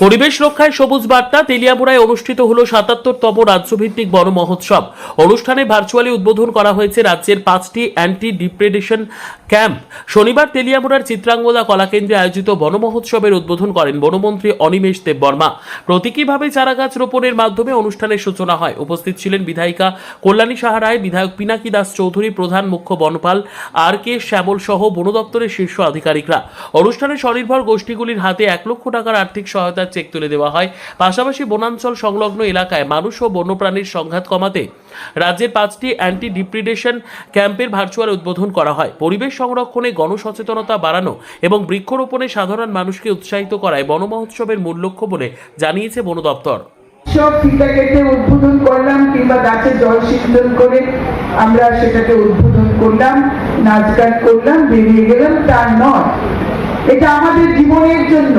পরিবেশ রক্ষায় সবুজ বার্তা তেলিয়ামুড়ায় অনুষ্ঠিত হলো ৭৭তম রাজ্যভিত্তিক বন মহোৎসব। অনুষ্ঠানে ভার্চুয়ালি উদ্বোধন করা হয়েছে রাজ্যের ৫টি অ্যান্টি ডিপ্রেডেশন ক্যাম্প। শনিবার তেলিয়ামুড়ার চিত্রাঙ্গদা কলাকেন্দ্রে আয়োজিত বন মহোৎসবের উদ্বোধন করেন বনমন্ত্রী অনিমেষ দেববর্মা। প্রতীকীভাবে চারাগাছ রোপণের মাধ্যমে অনুষ্ঠানের সূচনা হয়। উপস্থিত ছিলেন বিধায়িকা কল্যাণী সাহা রায়, বিধায়ক পিনাকি দাস চৌধুরী, প্রধান মুখ্য বনপাল আর কে শ্যামল সহ বন দপ্তরের শীর্ষ আধিকারিকরা। অনুষ্ঠানে স্বনির্ভর গোষ্ঠীগুলির হাতে ১ লক্ষ টাকার আর্থিক সহায়তা চেক তুলে দেওয়া হয়। পাশাপাশি বনাঞ্চল সংলগ্ন এলাকায় মানুষ ও বন্যপ্রাণীর সংঘাত কমাতে রাজ্যের ৫টি অ্যান্টি ডিপ্রেডেশন ক্যাম্পের ভার্চুয়াল উদ্বোধন করা হয়। পরিবেশ সংরক্ষণে গণসচেতনতা বাড়ানো এবং বৃক্ষরোপণে সাধারণ মানুষকে উৎসাহিত করায় বন মহোৎসবের মূল লক্ষ্য বলে জানিয়েছে বন দপ্তর। সব ফিতা কেটে উদ্বোধন করলাম কিংবা গাছে জল সিঞ্চন করে আমরা সেটাকে উদ্বোধন করলাম, নাচ গান করলাম, বেরিয়ে গেলাম, তা নয়। এটা আমাদের জীবনের জন্য,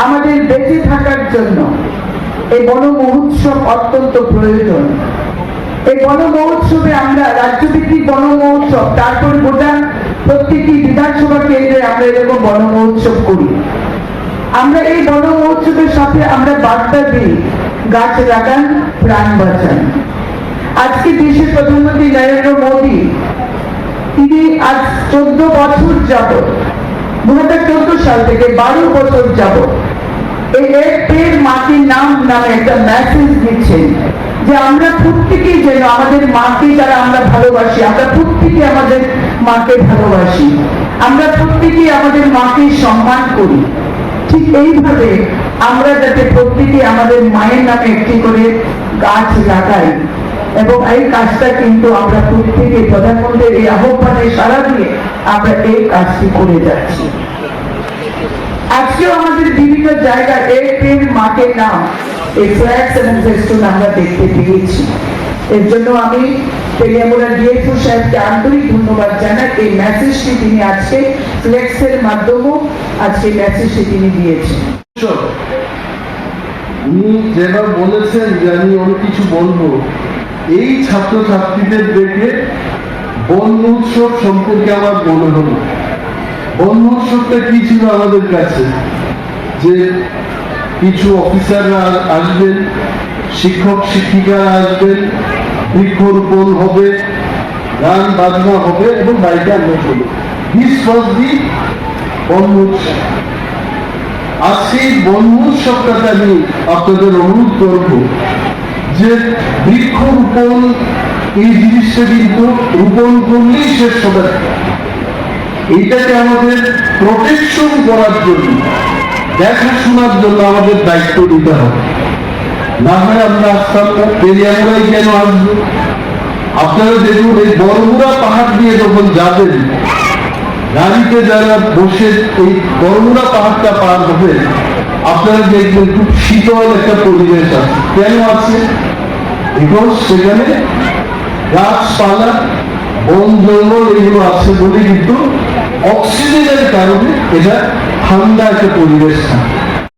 আমাদের বেঁচে থাকার জন্য এই বন মহোৎসব অত্যন্ত প্রয়োজন। এই বন মহোৎসবে আমরা রাজ্যভিত্তিক বন মহোৎসব, তারপরে গোটা প্রত্যেকটি বিধানসভা কেন্দ্রে আমরা এরকম বন মহোৎসব করি। আমরা এই বন মহোৎসবের সাথে আমরা বার্তা দিই, গাছ লাগান, প্রাণ বাঁচান। আজকে দেশের প্রধানমন্ত্রী নরেন্দ্র মোদী তিনি আজ 14 বছর যাবত, 2014 সাল থেকে 12 বছর যাবত এই এক পেড় মাটির নাম নামে একটা মেসেজ দিচ্ছেন যে আমরা প্রত্যেকেই যেন আমাদের মাকে, যারা আমরা ভালোবাসি, আমরা প্রত্যেকে আমাদের মাকে ভালোবাসি, আমরা প্রত্যেকেই আমাদের মাকে সম্মান করি। ঠিক এইভাবে আমরা যাতে প্রত্যেকে আমাদের মায়ের নামে একটি করে গাছ লাগাই, এবং এই কাজটা কিন্তু আমরা প্রত্যেকে প্রধানমন্ত্রীর এই আহ্বানে সাড়া দিয়ে আমরা এই কাজটি করে যাচ্ছি। আজকেও আমাদের বিভিন্ন জায়গায় এক পেড় মাকে নাম এই ফ্ল্যাক্স এবং ফেস্টুন আমরা দেখতে পেয়েছি। এর জন্য আমি তেলিয়ামুড়া ডিএফও সাহেবকে আন্তরিক ধন্যবাদ জানাই। এই মেসেজটি তিনি আজকে ফ্লেক্সের মাধ্যমে আজকে মেসেজটি তিনি দিয়েছেন। উনি যেভাবে বলেছেন যে আমি অনেক কিছু বলবো, এই ছাত্রছাত্রীদের দেখে বন উৎসব সম্পর্কে আমার মনে হলো। বন উৎসবটা কি ছিল আমাদের কাছে, যে কিছু অফিসাররা আসবেন, শিক্ষক শিক্ষিকারা আসবেন, বৃক্ষরোপণ হবে, গান বাজনা হবে এবং বাড়িতে আনন্দ হবে। দিস ওয়াজ দি বন উৎসব। আর সেই বন উৎসবটাতে আমি আপনাদের অনুরোধ করব যে বৃক্ষরোপণ এই জিনিসটা কিন্তু রোপণ করলেই শেষ হবে না। এইটাকে আমাদের প্রোটেকশন করার জন্য, দেখাশোনার জন্য আমাদের দায়িত্ব দিতে হবে। না হয় আমরা আসতাম না। তেলিয়ামুড়ায় কেন আসবো? আপনারা দেখুন, এই বড়মুড়া পাহাড় দিয়ে যখন যাবেন, গাড়িতে যারা বসে এই বড়মুড়া পাহাড়টা পার হবে, আপনারা দেখবেন খুব শীতল একটা পরিবেশ আছে। কেন আছে? বিকজ সেখানে গাছপালা, বন জঙ্গল এগুলো আছে বলে কিন্তু অক্সিজেনের কারণে এটা ঠান্ডা একটা পরিবেশ থাকে।